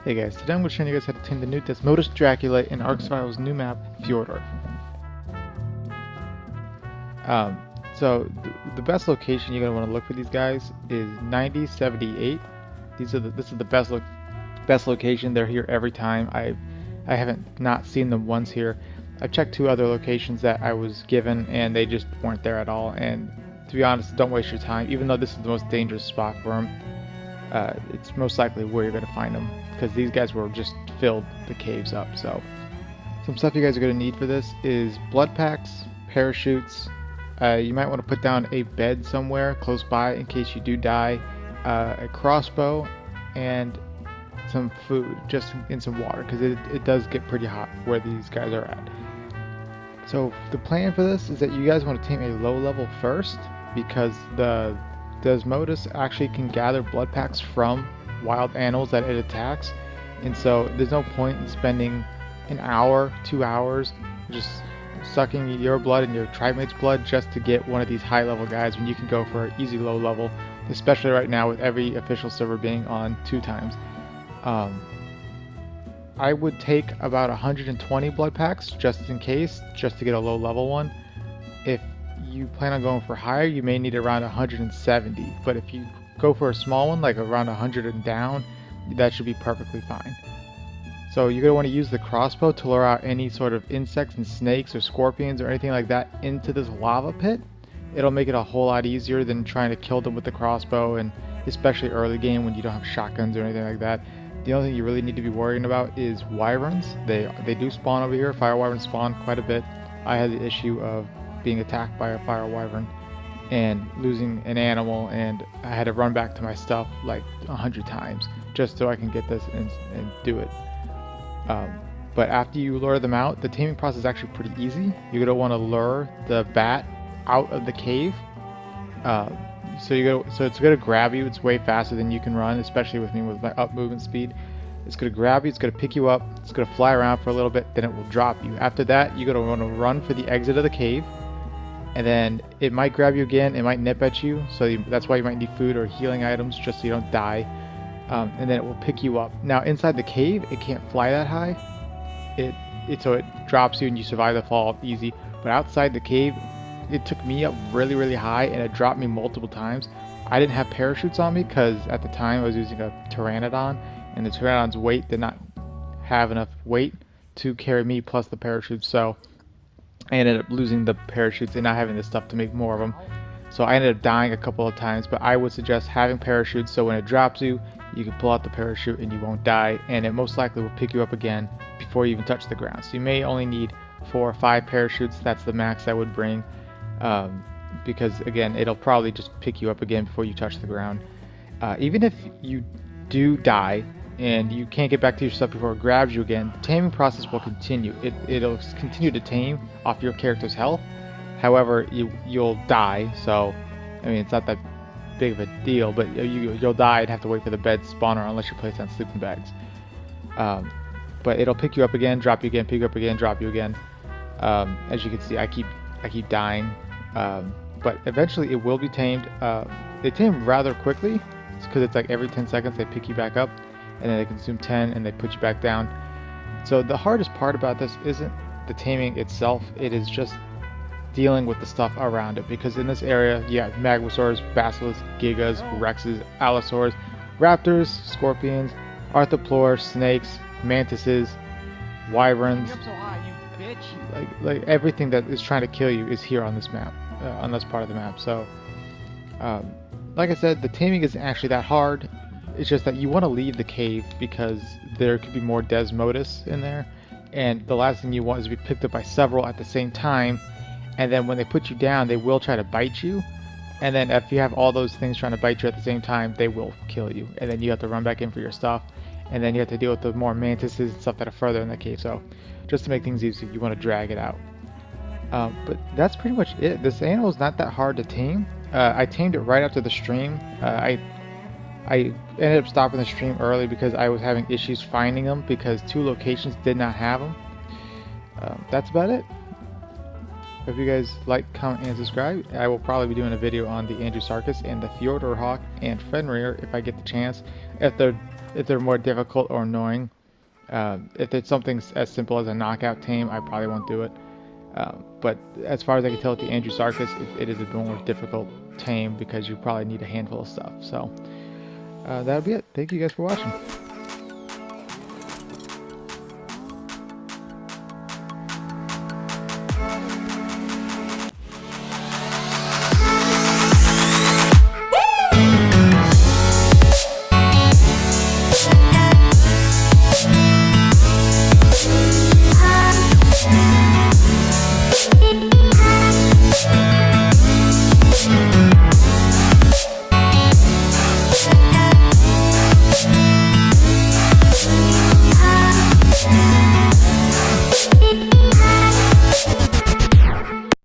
Hey guys, today I'm going to show you guys how to tame the new Desmodus draculae in Ark Survival's new map, Fjordur. Um, the best location you're going to want to look for these guys is 9078. This is the best location. They're here every time. I haven't not seen them once here. I've checked two other locations that I was given and they just weren't there at all. And to be honest, don't waste your time. Even though this is the most dangerous spot for them, it's most likely where you're going to find them because these guys will just fill the caves up. So some stuff you guys are going to need for this is blood packs, parachutes. You might want to put down a bed somewhere close by in case you do die, a crossbow, and some food, just in some water, because it does get pretty hot where these guys are at. So the plan for this is that you guys want to tame a low level first, because the Desmodus actually can gather blood packs from wild animals that it attacks, and so there's no point in spending an hour, 2 hours just sucking your blood and your tribe-mate's blood just to get one of these high level guys when you can go for easy low level, especially right now with every official server being on 2 times. I would take about 120 blood packs just in case, just to get a low level one. If you plan on going for higher, you may need around 170, but if you go for a small one, like around 100 and down, that should be perfectly fine. So you're going to want to use the crossbow to lure out any sort of insects and snakes or scorpions or anything like that into this lava pit. It'll make it a whole lot easier than trying to kill them with the crossbow, and especially early game when you don't have shotguns or anything like that. The only thing you really need to be worrying about is wyverns. They do spawn over here. Fire wyverns spawn quite a bit. I had the issue of being attacked by a fire wyvern and losing an animal, and I had to run back to my stuff like 100 times just so I can get this and do it. But after you lure them out, the taming process is actually pretty easy. You're gonna want to lure the bat out of the cave. So it's gonna grab you. It's way faster than you can run, especially with me with my up movement speed. It's gonna grab you. It's gonna pick you up. It's gonna fly around for a little bit. Then it will drop you. After that, you're gonna want to run for the exit of the cave, and then it might grab you again. It might nip at you. So that's why you might need food or healing items just so you don't die. And then it will pick you up. Now inside the cave, it can't fly that high. So it drops you and you survive the fall easy. But outside the cave, it took me up really, really high and it dropped me multiple times. I didn't have parachutes on me because at the time I was using a pteranodon, and the pteranodon's weight did not have enough weight to carry me plus the parachutes. So I ended up losing the parachutes and not having the stuff to make more of them. So I ended up dying a couple of times, but I would suggest having parachutes so when it drops you, you can pull out the parachute and you won't die, and it most likely will pick you up again before you even touch the ground. So you may only need 4 or 5 parachutes. That's the max I would bring, because again, it'll probably just pick you up again before you touch the ground. Even if you do die and you can't get back to your stuff before it grabs you again, the taming process will continue. It'll continue to tame off your character's health. However, you'll die, so I mean it's not that big of a deal, but you'll die and have to wait for the bed spawner unless you place on sleeping bags. But it'll pick you up again, drop you again, pick you up again, drop you again. As you can see, I keep dying, but eventually it will be tamed. They tame rather quickly because it's like every 10 seconds they pick you back up, and then they consume 10 and they put you back down. So the hardest part about this isn't the taming itself, it is just dealing with the stuff around it, because in this area you have magosaurs, basilisks, gigas, rexes, allosaurs, raptors, scorpions, arthroplores, snakes, mantises, wyverns. Like everything that is trying to kill you is here on this map, on this part of the map. So like I said, the taming isn't actually that hard. It's just that you want to leave the cave because there could be more Desmodus in there, and the last thing you want is to be picked up by several at the same time, and then when they put you down, they will try to bite you, and then if you have all those things trying to bite you at the same time, they will kill you, and then you have to run back in for your stuff, and then you have to deal with the more mantises and stuff that are further in the cave. So just to make things easy, you want to drag it out. But that's pretty much it. This animal is not that hard to tame. I tamed it right after the stream. I ended up stopping the stream early because I was having issues finding them because 2 locations did not have them. That's about it. If you guys like, comment, and subscribe, I will probably be doing a video on the Andrewsarchus and the Fjordur hawk and Fenrir if I get the chance. If they're more difficult or annoying, if it's something as simple as a knockout tame, I probably won't do it. But as far as I can tell with the Andrewsarchus, it is a more difficult tame because you probably need a handful of stuff. So that'll be it. Thank you guys for watching.